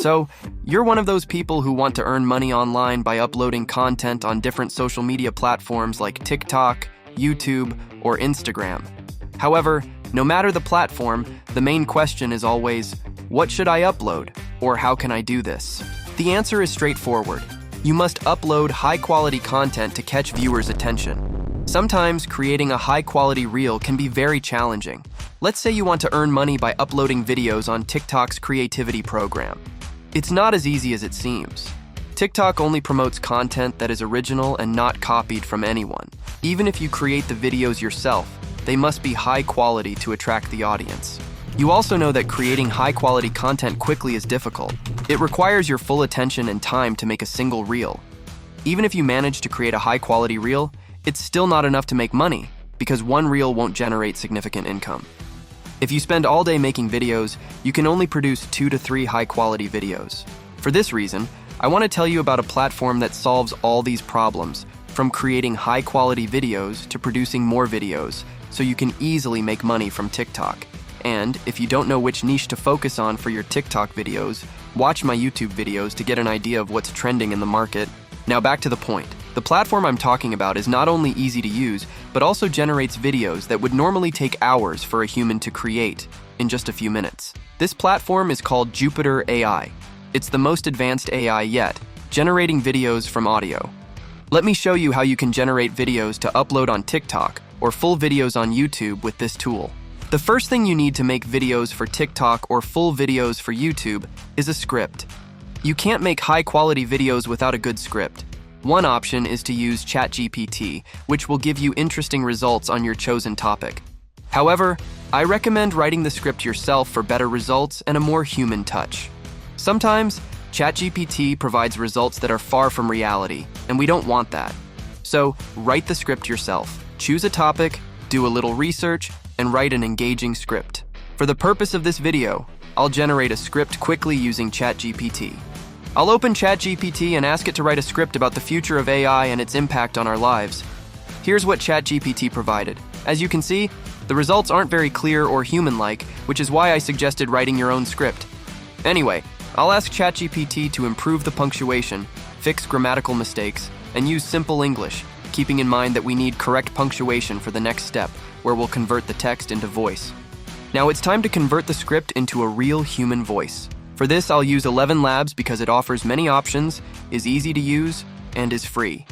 So, you're one of those people who want to earn money online by uploading content on different social media platforms like TikTok, YouTube, or Instagram. However, no matter the platform, the main question is always, what should I upload? Or how can I do this? The answer is straightforward. You must upload high-quality content to catch viewers' attention. Sometimes creating a high-quality reel can be very challenging. Let's say you want to earn money by uploading videos on TikTok's creativity program. It's not as easy as it seems. TikTok only promotes content that is original and not copied from anyone. Even if you create the videos yourself, they must be high quality to attract the audience. You also know that creating high-quality content quickly is difficult. It requires your full attention and time to make a single reel. Even if you manage to create a high-quality reel, it's still not enough to make money because one reel won't generate significant income. If you spend all day making videos, you can only produce 2 to 3 high-quality videos. For this reason, I want to tell you about a platform that solves all these problems, from creating high-quality videos to producing more videos, so you can easily make money from TikTok. And if you don't know which niche to focus on for your TikTok videos, watch my YouTube videos to get an idea of what's trending in the market. Now back to the point. The platform I'm talking about is not only easy to use, but also generates videos that would normally take hours for a human to create in just a few minutes. This platform is called Jupyter AI. It's the most advanced AI yet, generating videos from audio. Let me show you how you can generate videos to upload on TikTok or full videos on YouTube with this tool. The first thing you need to make videos for TikTok or full videos for YouTube is a script. You can't make high-quality videos without a good script. One option is to use ChatGPT, which will give you interesting results on your chosen topic. However, I recommend writing the script yourself for better results and a more human touch. Sometimes, ChatGPT provides results that are far from reality, and we don't want that. So, write the script yourself. Choose a topic, do a little research, and write an engaging script. For the purpose of this video, I'll generate a script quickly using ChatGPT. I'll open ChatGPT and ask it to write a script about the future of AI and its impact on our lives. Here's what ChatGPT provided. As you can see, the results aren't very clear or human-like, which is why I suggested writing your own script. Anyway, I'll ask ChatGPT to improve the punctuation, fix grammatical mistakes, and use simple English, keeping in mind that we need correct punctuation for the next step, where we'll convert the text into voice. Now it's time to convert the script into a real human voice. For this, I'll use 11 Labs because it offers many options, is easy to use, and is free.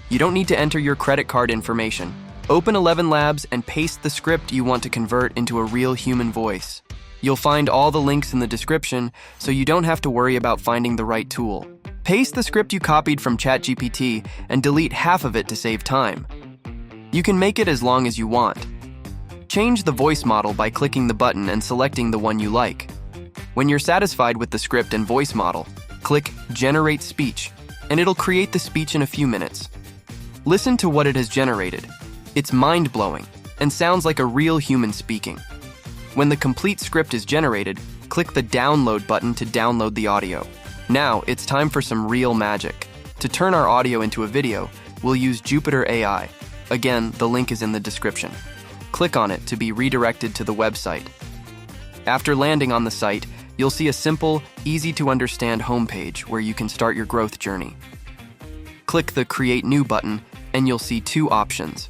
You don't need to enter your credit card information. Open 11 Labs and paste the script you want to convert into a real human voice. You'll find all the links in the description, so you don't have to worry about finding the right tool. Paste the script you copied from ChatGPT and delete half of it to save time. You can make it as long as you want. Change the voice model by clicking the button and selecting the one you like. When you're satisfied with the script and voice model, click Generate Speech, and it'll create the speech in a few minutes. Listen to what it has generated. It's mind-blowing and sounds like a real human speaking. When the complete script is generated, click the Download button to download the audio. Now, it's time for some real magic. To turn our audio into a video, we'll use Jupyter AI. Again, the link is in the description. Click on it to be redirected to the website. After landing on the site, you'll see a simple, easy-to-understand homepage where you can start your growth journey. Click the Create New button, and you'll see 2 options.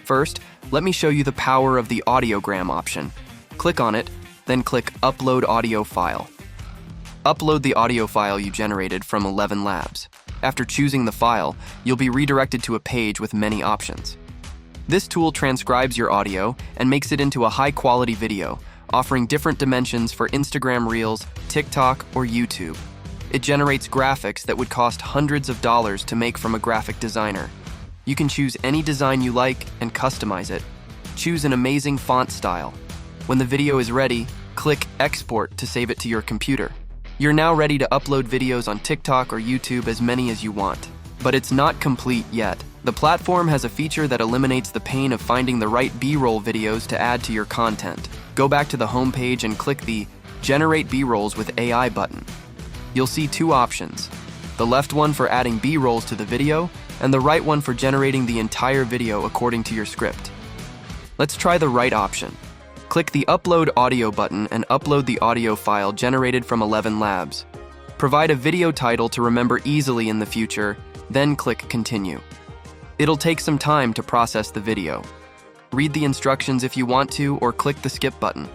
First, let me show you the power of the audiogram option. Click on it, then click Upload Audio File. Upload the audio file you generated from 11 Labs. After choosing the file, you'll be redirected to a page with many options. This tool transcribes your audio and makes it into a high-quality video, offering different dimensions for Instagram Reels, TikTok, or YouTube. It generates graphics that would cost hundreds of dollars to make from a graphic designer. You can choose any design you like and customize it. Choose an amazing font style. When the video is ready, click Export to save it to your computer. You're now ready to upload videos on TikTok or YouTube, as many as you want. But it's not complete yet. The platform has a feature that eliminates the pain of finding the right B-roll videos to add to your content. Go back to the home page and click the Generate B-rolls with AI button. You'll see 2 options, the left one for adding B-rolls to the video, and the right one for generating the entire video according to your script. Let's try the right option. Click the Upload Audio button and upload the audio file generated from 11 Labs. Provide a video title to remember easily in the future, then click Continue. It'll take some time to process the video. Read the instructions if you want to, or click the skip button.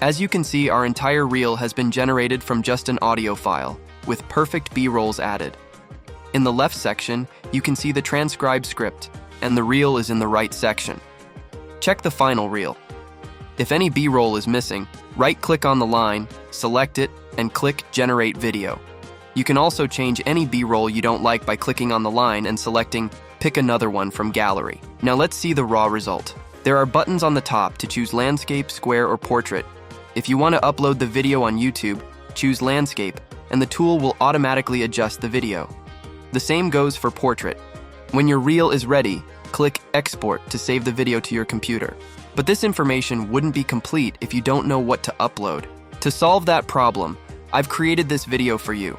As you can see, our entire reel has been generated from just an audio file, with perfect B-rolls added. In the left section, you can see the transcribed script, and the reel is in the right section. Check the final reel. If any B-roll is missing, right-click on the line, select it, and click Generate Video. You can also change any B-roll you don't like by clicking on the line and selecting Pick another one from Gallery. Now let's see the raw result. There are buttons on the top to choose landscape, square, or portrait. If you want to upload the video on YouTube, choose landscape, and the tool will automatically adjust the video. The same goes for portrait. When your reel is ready, click Export to save the video to your computer. But this information wouldn't be complete if you don't know what to upload. To solve that problem, I've created this video for you.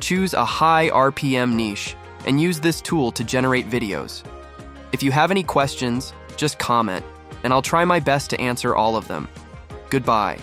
Choose a high RPM niche and use this tool to generate videos. If you have any questions, just comment, and I'll try my best to answer all of them. Goodbye.